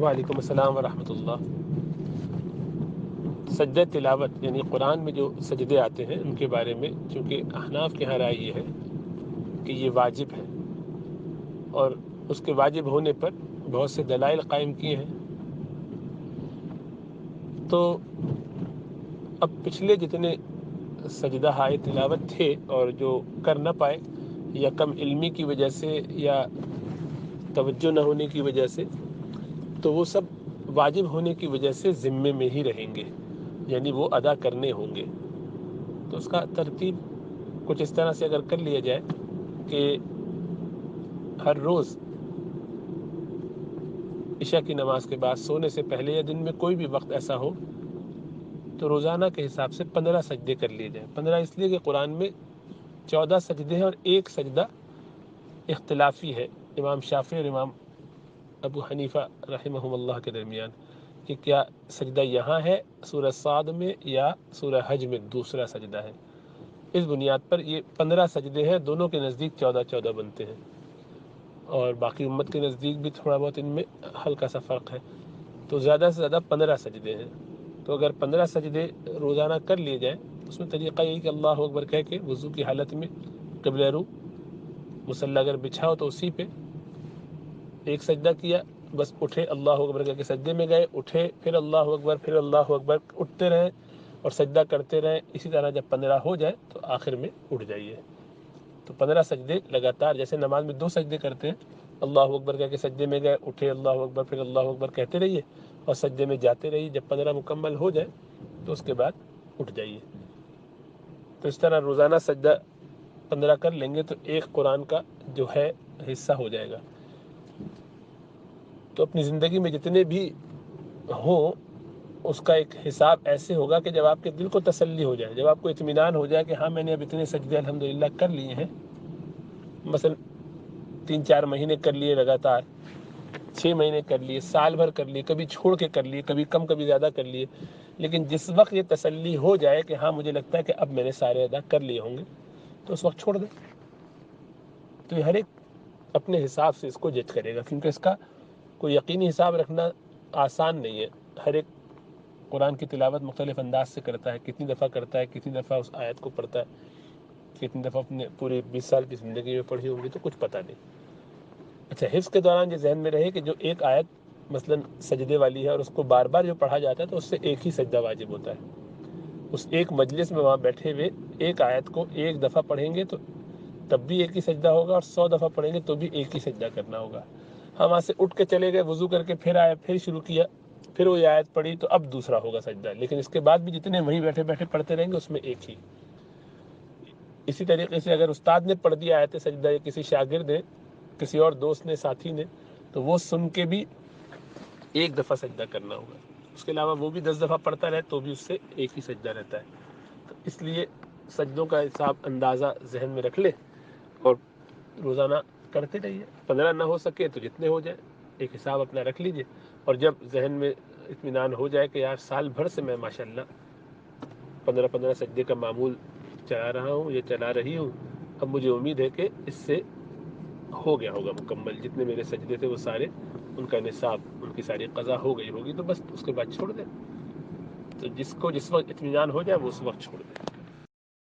وعلیکم السلام ورحمۃ اللہ۔ سجدہ تلاوت یعنی قرآن میں جو سجدے آتے ہیں ان کے بارے میں چونکہ احناف کے ہاں رائے یہ ہے کہ یہ واجب ہے، اور اس کے واجب ہونے پر بہت سے دلائل قائم کیے ہیں۔ تو اب پچھلے جتنے سجدہ ہائے تلاوت تھے اور جو کر نہ پائے یا کم علمی کی وجہ سے یا توجہ نہ ہونے کی وجہ سے، تو وہ سب واجب ہونے کی وجہ سے ذمے میں ہی رہیں گے، یعنی وہ ادا کرنے ہوں گے۔ تو اس کا ترتیب کچھ اس طرح سے اگر کر لیا جائے کہ ہر روز عشاء کی نماز کے بعد سونے سے پہلے یا دن میں کوئی بھی وقت ایسا ہو تو روزانہ کے حساب سے 15 سجدے کر لیے جائیں۔ 15 اس لیے کہ قرآن میں 14 سجدے ہیں اور ایک سجدہ اختلافی ہے امام شافعی اور امام ابو حنیفہ رحمہم اللہ کے درمیان، کہ کیا سجدہ یہاں ہے سورہ صاد میں یا سورہ حج میں دوسرا سجدہ ہے۔ اس بنیاد پر یہ 15 سجدے ہیں، دونوں کے نزدیک 14 بنتے ہیں، اور باقی امت کے نزدیک بھی تھوڑا بہت ان میں ہلکا سا فرق ہے۔ تو زیادہ سے زیادہ 15 سجدے ہیں۔ تو اگر 15 سجدے روزانہ کر لیے جائیں تو اس میں طریقہ یہی کہ اللہ اکبر کہہ کے وضو کی حالت میں قبلہ رو، مصلی اگر بچھاؤ تو اسی پہ ایک سجدہ کیا، بس اٹھے اللہ اکبر کہہ کے سجدے میں گئے، اٹھے پھر اللہ اکبر، پھر اللہ اکبر، اٹھتے رہیں اور سجدہ کرتے رہیں۔ اسی طرح جب 15 ہو جائے تو آخر میں اٹھ جائیے۔ تو 15 سجدے لگاتار، جیسے نماز میں 2 سجدے کرتے ہیں، اللہ اکبر کہہ کے سجدے میں گئے، اٹھے اللہ اکبر، پھر اللہ اکبر کہتے رہیے اور سجدے میں جاتے رہیے۔ جب 15 مکمل ہو جائے تو اس کے بعد اٹھ جائیے۔ تو اس طرح روزانہ سجدہ 15 کر لیں گے تو ایک قرآن کا جو ہے حصہ ہو جائے گا۔ تو اپنی زندگی میں جتنے بھی ہوں اس کا ایک حساب ایسے ہوگا کہ جب آپ کے دل کو تسلی ہو جائے، جب آپ کو اطمینان ہو جائے کہ ہاں میں نے اب اتنے سجدے الحمدللہ کر لیے ہیں، مثلا 3-4 مہینے کر لیے لگاتار، 6 مہینے کر لیے، سال بھر کر لیے، کبھی چھوڑ کے کر لیے، کبھی کم کبھی زیادہ کر لیے، لیکن جس وقت یہ تسلی ہو جائے کہ ہاں مجھے لگتا ہے کہ اب میں نے سارے ادا کر لیے ہوں گے، تو اس وقت چھوڑ دیں۔ تو یہ ہر ایک اپنے حساب سے اس کو جج کرے گا، کیونکہ اس کا کوئی یقینی حساب رکھنا آسان نہیں ہے۔ ہر ایک قرآن کی تلاوت مختلف انداز سے کرتا ہے، کتنی دفعہ کرتا ہے، کتنی دفعہ اس آیت کو پڑھتا ہے، کتنی دفعہ اپنے پورے 20 سال کی زندگی میں پڑھی ہوگی، تو کچھ پتہ نہیں۔ اچھا، حفظ کے دوران یہ ذہن میں رہے کہ جو ایک آیت مثلا سجدے والی ہے اور اس کو بار بار جو پڑھا جاتا ہے تو اس سے ایک ہی سجدہ واجب ہوتا ہے۔ اس ایک مجلس میں وہاں بیٹھے ہوئے ایک آیت کو ایک دفعہ پڑھیں گے تو تب بھی ایک ہی سجدہ ہوگا، اور 100 دفعہ پڑھیں گے تو بھی ایک ہی سجدہ کرنا ہوگا۔ ہم وہاں سے اٹھ کے چلے گئے، وضو کر کے پھر آئے، پھر شروع کیا، پھر وہ آیت پڑھی تو اب دوسرا ہوگا سجدہ، لیکن اس کے بعد بھی جتنے وہیں بیٹھے بیٹھے پڑھتے رہیں گے اس میں ایک ہی۔ اسی طریقے سے اگر استاد نے پڑھ دیا آیت سجدہ یا کسی شاگرد نے، کسی اور دوست نے، ساتھی نے، تو وہ سن کے بھی ایک دفعہ سجدہ کرنا ہوگا۔ اس کے علاوہ وہ بھی 10 دفعہ پڑھتا رہے تو بھی اس سے ایک ہی سجدہ رہتا ہے۔ تو اس لیے سجدوں کا حساب اندازہ ذہن میں رکھ لے اور روزانہ کرتے رہیے۔ 15 نہ ہو سکے تو جتنے ہو جائے، ایک حساب اپنا رکھ لیجئے، اور جب ذہن میں اطمینان ہو جائے کہ یار سال بھر سے میں ماشاءاللہ 15 سجدے کا معمول چلا رہا ہوں یا چلا رہی ہوں، اب مجھے امید ہے کہ اس سے ہو گیا ہوگا مکمل، جتنے میرے سجدے تھے وہ سارے ان کا نصاب، ان کی ساری قضا ہو گئی ہوگی، تو بس اس کے بعد چھوڑ دیں۔ تو جس کو جس وقت اطمینان ہو جائے وہ اس وقت چھوڑ دیں۔